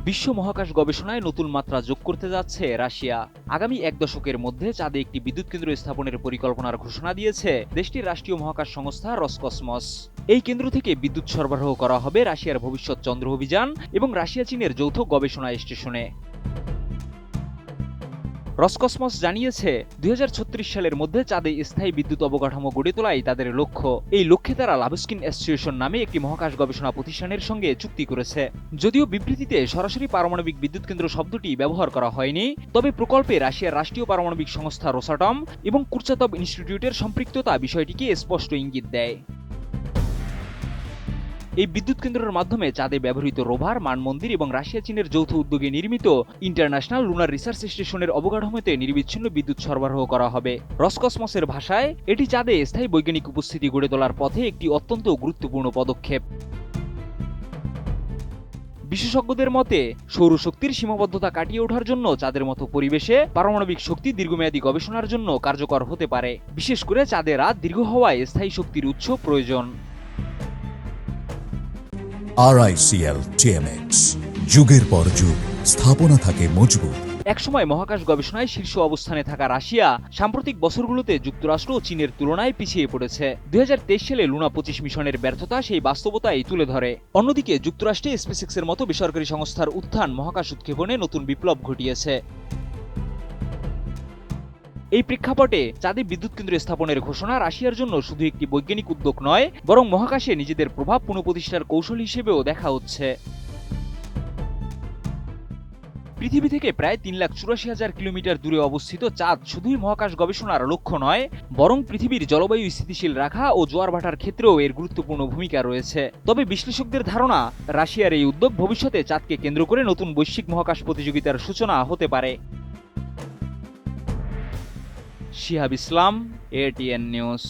বিশ্ব মহাকাশ গবেষণায় নতুন মাত্রা যোগ করতে যাচ্ছে রাশিয়া। আগামী এক দশকের মধ্যে চাঁদে একটি বিদ্যুৎ কেন্দ্র স্থাপনের পরিকল্পনার ঘোষণা দিয়েছে দেশটির রাষ্ট্রীয় মহাকাশ সংস্থা রসকসমস। এই কেন্দ্র থেকে বিদ্যুৎ সরবরাহ করা হবে রাশিয়ার ভবিষ্যৎ চন্দ্র অভিযান এবং রাশিয়া চীনের যৌথ গবেষণা স্টেশনে। রসকসমস জানিয়েছে ২০৩৬ সালের মধ্যে চাঁদে স্থায়ী বিদ্যুৎ অবকাঠামো গড়ে তোলাই তাদের লক্ষ্য। এই লক্ষ্যে তারা লাভস্কিন অ্যাসোসিয়েশন নামে একটি মহাকাশ গবেষণা প্রতিষ্ঠানের সঙ্গে চুক্তি করেছে। যদিও বিবৃতিতে সরাসরি পারমাণবিক বিদ্যুৎ কেন্দ্র শব্দটি ব্যবহার করা হয়নি, তবে প্রকল্পে রাশিয়ার রাষ্ট্রীয় পারমাণবিক সংস্থা রোসাটম এবং কুর্চাতভ ইনস্টিটিউটের সম্পৃক্ততা বিষয়টিকে স্পষ্ট ইঙ্গিত দেয়। এই বিদ্যুৎ কেন্দ্রের মাধ্যমে চাঁদে ব্যবহৃত রোভার, মানমন্দির এবং রাশিয়া চীনের যৌথ উদ্যোগে নির্মিত ইন্টারন্যাশনাল লুনার রিসার্চ স্টেশনের অবকাঠামোতে নিরবিচ্ছিন্ন বিদ্যুৎ সরবরাহ করা হবে। রসকসমসের ভাষায় এটি চাঁদে স্থায়ী বৈজ্ঞানিক উপস্থিতি গড়ে তোলার পথে একটি অত্যন্ত গুরুত্বপূর্ণ পদক্ষেপ। বিশেষজ্ঞদের মতে সৌরশক্তির সীমাবদ্ধতা কাটিয়ে ওঠার জন্য চাঁদের মতো পরিবেশে পারমাণবিক শক্তি দীর্ঘমেয়াদী গবেষণার জন্য কার্যকর হতে পারে। বিশেষ করে চাঁদে রাত দীর্ঘ হওয়ায় স্থায়ী শক্তির উৎস প্রয়োজন। RICL TMX, যুগের পর যুগ স্থাপনা থাকে মজবুত। একসময় মহাকাশ গবেষণায় শীর্ষ অবস্থানে থাকা রাশিয়া সাম্প্রতিক বছরগুলোতে যুক্তরাষ্ট্র ও চীনের তুলনায় পিছিয়ে পড়েছে। ২০২৩ সালে লুনা ২৫ মিশনের ব্যর্থতা সেই বাস্তবতাই তুলে ধরে। অন্যদিকে যুক্তরাষ্ট্রে স্পেসএক্সের মতো বেসরকারি সংস্থার উত্থান মহাকাশ উৎক্ষেপণে নতুন বিপ্লব ঘটিয়েছে। এই প্রেক্ষাপটে চাঁদে বিদ্যুৎ কেন্দ্র স্থাপনের ঘোষণা রাশিয়ার জন্য শুধু একটি বৈজ্ঞানিক উদ্যোগ নয়, বরং মহাকাশে নিজেদের প্রভাব পুনঃপ্রতিষ্ঠার কৌশল হিসেবেও দেখা হচ্ছে। পৃথিবী থেকে প্রায় ৩,৮৪,০০০ কিলোমিটার দূরে অবস্থিত চাঁদ শুধুই মহাকাশ গবেষণার লক্ষ্য নয়, বরং পৃথিবীর জলবায়ু স্থিতিশীল রাখা ও জোয়ার ভাটার ক্ষেত্রেও এর গুরুত্বপূর্ণ ভূমিকা রয়েছে। তবে বিশ্লেষকদের ধারণা, রাশিয়ার এই উদ্যোগ ভবিষ্যতে চাঁদকে কেন্দ্র করে নতুন বৈশ্বিক মহাকাশ প্রতিযোগিতার সূচনা হতে পারে। শিহাব ইসলাম, ATN নিউজ।